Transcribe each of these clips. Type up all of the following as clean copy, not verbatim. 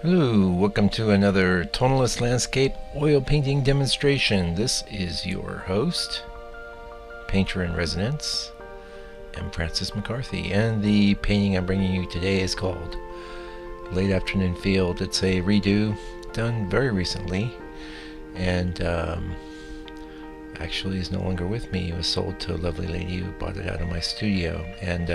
Hello, welcome to another Tonalist landscape oil painting demonstration. This is your host, painter in residence, M. Francis McCarthy, and the painting I'm bringing you today is called Late Afternoon Field. It's a redo done very recently, and actually is no longer with me. It was sold to a lovely lady who bought it out of my studio, and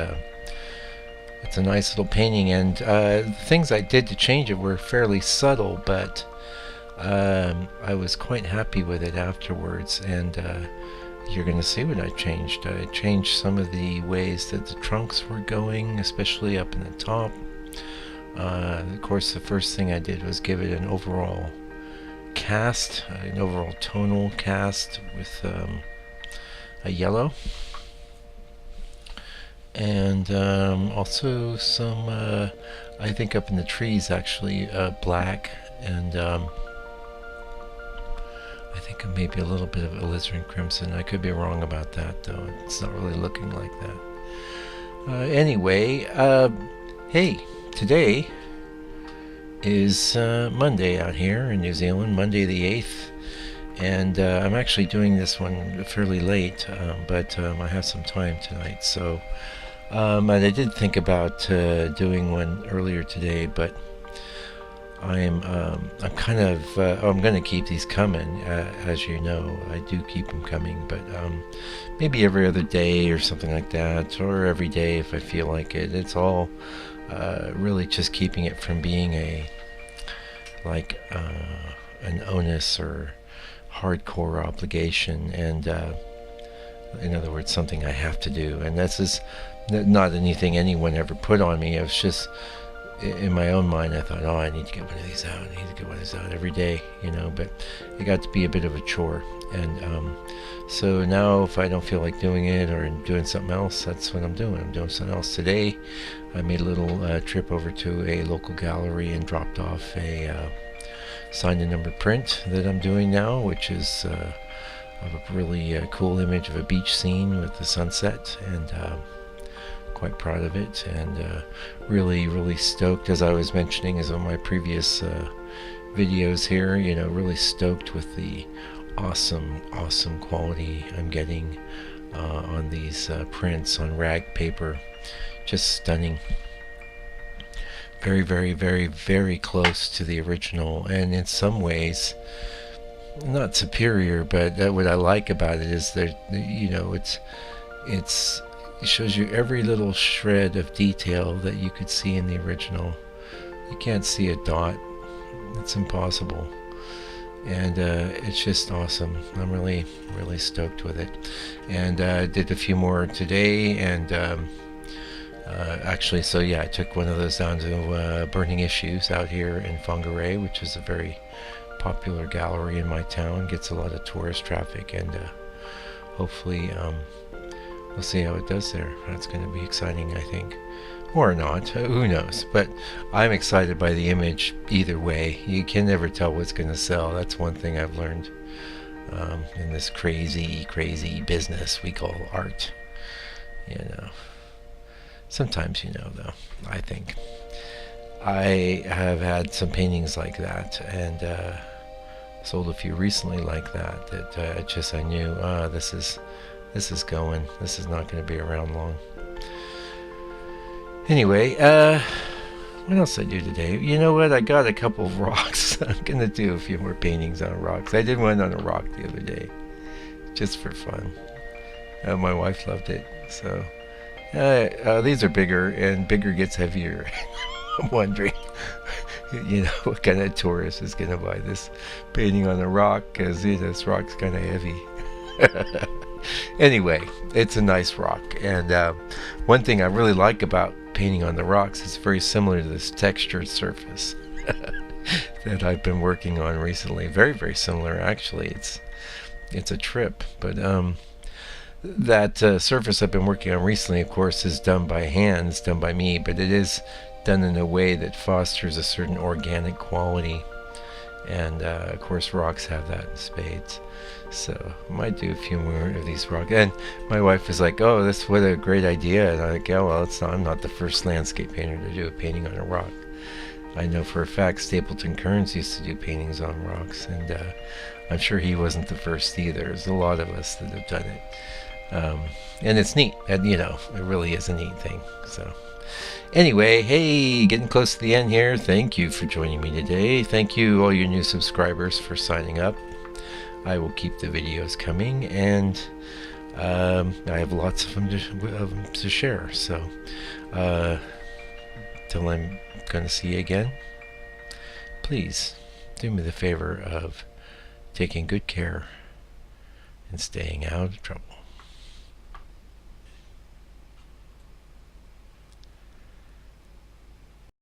it's a nice little painting, and the things I did to change it were fairly subtle, but I was quite happy with it afterwards, and you're going to see what I changed. I changed some of the ways that the trunks were going, especially up in the top. Of course, the first thing I did was give it an overall cast, an overall tonal cast with a yellow. And also some, I think up in the trees actually, black, and I think maybe a little bit of alizarin crimson. I could be wrong about that, though. It's not really looking like that. Anyway, hey, today is Monday out here in New Zealand, Monday the 8th. And I'm actually doing this one fairly late, but I have some time tonight, so and I did think about doing one earlier today, but I'm kind of I'm going to keep these coming, as you know. I do keep them coming, but maybe every other day or something like that, or every day if I feel like it. It's all really just keeping it from being an onus or hardcore obligation, and in other words, something I have to do. And this is not anything anyone ever put on me. It was just in my own mind. I thought, oh, I need to get one of these out. I need to get one of these out every day, but it got to be a bit of a chore. And so now if I don't feel like doing it or doing something else, that's what I'm doing. I'm doing something else. Today I made a little trip over to a local gallery and dropped off a signed and numbered print that I'm doing now, which is of a really cool image of a beach scene with the sunset, and quite proud of it, and really stoked, as I was mentioning as on my previous videos here, really stoked with the awesome quality I'm getting on these prints on rag paper. Just stunning. Very close to the original, and in some ways not superior, but what I like about it is that it shows you every little shred of detail that you could see in the original. You can't see a dot. It's impossible, and it's just awesome. I'm really stoked with it, and did a few more today, and actually, so yeah, I took one of those down to Burning Issues out here in Whangarei, which is a very popular gallery in my town. Gets a lot of tourist traffic, and hopefully we'll see how it does there. That's going to be exciting, I think. Or not, who knows. But I'm excited by the image either way. You can never tell what's going to sell. That's one thing I've learned in this crazy business we call art. Sometimes, though, I think. I have had some paintings like that, and sold a few recently like that, I knew, this is going. This is not going to be around long. Anyway, what else did I do today? You know what? I got a couple of rocks. I'm going to do a few more paintings on rocks. I did one on a rock the other day, just for fun. My wife loved it, so... these are bigger, and bigger gets heavier. I'm wondering, what kind of tourist is going to buy this painting on a rock, because this rock's kind of heavy. Anyway, it's a nice rock, and one thing I really like about painting on the rocks is very similar to this textured surface that I've been working on recently. Very similar, actually. It's a trip, but that surface I've been working on recently, of course, is done by hand. It's done by me, but it is done in a way that fosters a certain organic quality, and of course rocks have that in spades. So I might do a few more of these rocks. And my wife is like, oh, what a great idea. And I'm like, yeah, well, I'm not the first landscape painter to do a painting on a rock. I know for a fact Stapleton Kearns used to do paintings on rocks, and I'm sure he wasn't the first either. There's a lot of us that have done it. And it's neat, and it really is a neat thing. So anyway, hey, getting close to the end here. Thank you for joining me today. Thank you all your new subscribers for signing up. I will keep the videos coming, and I have lots of them to share. So till I'm going to see you again, please do me the favor of taking good care and staying out of trouble.